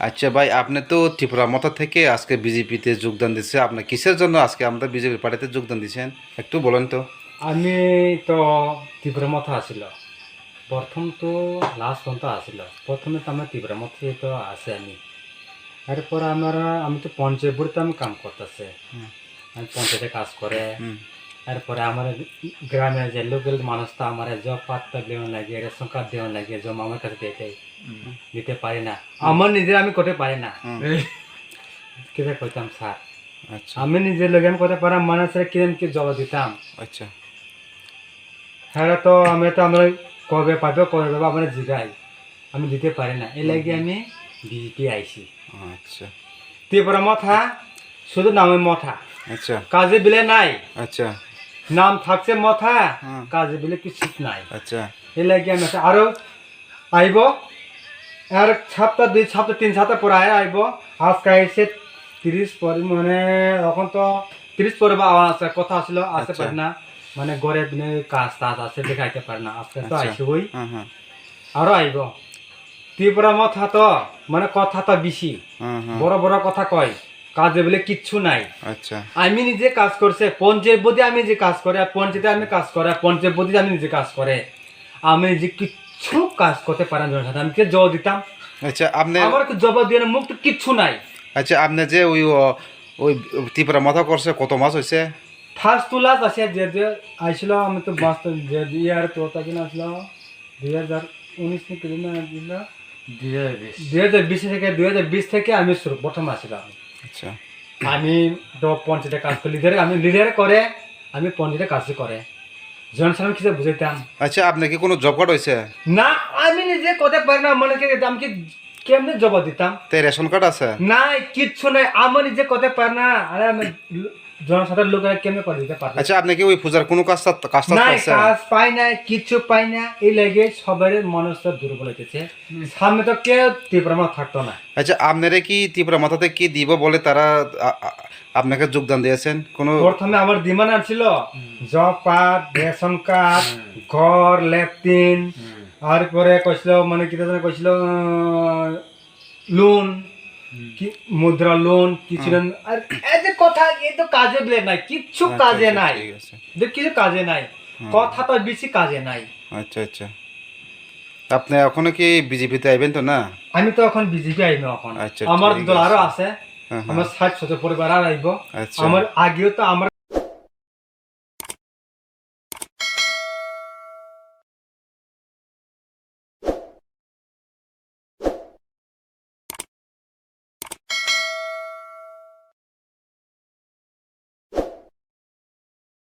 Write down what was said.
আচ্ছা ভাই, আপনি তো ত্রিপুরা মথা থেকে আজকে বিজেপিতে যোগদান দিচ্ছে। আপনি কিসের জন্য আজকে আমাদের বিজেপি পার্টিতে যোগদান দিচ্ছেন একটু বলেন তো। আমি তো তীব্র মত আসিল প্রথম তো লাস্ট পর্যন্ত আসিল প্রথমে তো আমার তীব্র মত তো আছে আমি এরপর আমি তো পঞ্চায়েত আমি কাম করতেছে আমি পঞ্চায়েতে কাজ করে হুম এরপরে আমার গ্রামের যে লোকাল মানুষ তো আমার জব পাত্তা দেওয়া লাগে রেশন কার্ড দেওয়া লাগে জমা আমার কাছে দিতে পারি না আমার নিজে আমি করতে পারি না হুম। কেটে কইতাম স্যার আচ্ছা আমি নিজে লোক আমি করতে পারাম মানুষের কিরম কি জবাব দিতাম আচ্ছা হ্যাঁ তো আমরা কবে পাবে কবে পাবো আমরা জিগাই আমি দিতে পারি না এই লাগে আমি বিজেপি আইছি আচ্ছা ত্রিপুরা মথা শুধু নামে মথা আচ্ছা কাজে বিলে নাই আচ্ছা নাম থাকছে মথা হুম। কাজে বিলে কিছু নাই আচ্ছা এই লাগে আমি আরো আইব আর সপ্তাহ 2 সপ্তাহ 3 সপ্তাহ পরে আইব আজকে এসে 30 পরে মানে এখন তো 30 পরে বা আছে কথা আসলো আসতে আচ্ছা। পারে না মানে ঘরে কাজ টাজ আছে দেখাইতে পারে না আজকে তো আচ্ছা। আইসবই হ্যাঁ হ্যাঁ আরো আইব ত্রিপুরা মথা তো মানে কথা তো বেশি হ্যাঁ হ্যাঁ বড় বড় কথা কয় কাজে বলে কিচ্ছু নাই আচ্ছা আমি নিজে কাজ করছে পঞ্চায়েত বোধে আমি যে কাজ করে আর পঞ্চায়েতে আমি কাজ করে আর পঞ্চায়েত বোধে আমি নিজে কাজ করে আমি নিজে কিচ্ছু কাজ করতে পারি না জনসাধারণ আমি কে জবাব দিতাম আচ্ছা আপনি আমার জবাব দিয়ে মুখ তো কিচ্ছু নাই আচ্ছা আপনি যে ওই ত্রিপুরা মথা করছে কত মাস হয়েছে? ফার্স্ট তুলাস আছে যে আইছিল আমি তো বাস্তব যে ইয়ার তো তখন আসলো 2019 থেকে না দিল 2020 থেকে 2020 থেকে আমি শুরু প্রথম আসছিলাম আচ্ছা আমি তো পঞ্চায়েতে কাজ করি আমি লিডারে করে আমি পঞ্চায়েতে কাজ করে জনসাধারণ কিছু বুঝাইতাম আচ্ছা আপনি কি কোনো জব কার্ড হয়েছে? না আমি নিজে করতে পারি না মনে আমি কি কেমনে জবাব দিতাম তাই রেশন কার্ড আছে? নাই কিচ্ছু নাই আমি নিজে করতে পারি না আরে আমি জনসাধারণ লোকেরা কেমনে করে দিতে পারবে আচ্ছা আপনি কি ওই পূজার কোনো কাজ নাই পাইছে? কাজ পাই না কিচ্ছু পাই না এই লাগে সবার মানুষটা দুর্বল হইতেছে সামনে তো কেউ তীব্রমা থাকতো না আচ্ছা আপনারা কি ত্রিপুরা মাথাতে কি দিব বলে তারা আপনাকে যোগদান দিয়েছেন কোনো? প্রথমে আমার ডিমান্ড ছিল জব কার্ড রেশন কার্ড ঘর ল্যাট্রিন আর পরে কইছিল মানে কি জানি কইছিল লোন কি মুদ্রা লোন কিছু আর এই যে কথা এই তো কাজে বলে নাই কিচ্ছু আচ্ছা, কাজে আচ্ছা, নাই ঠিক আছে। যে কিছু কাজে নাই কথা তো বেশি কাজে নাই আচ্ছা আচ্ছা আপনি এখনো কি বিজেপিতে আইবেন তো না? আমি তো এখন বিজেপি আইব এখন আচ্ছা, আমার ঠিক দল আরো আছে। আছে হ্যাঁ, হ্যাঁ। আমার 60 70 পরিবার আর আইব আচ্ছা। আমার আগেও তো আমার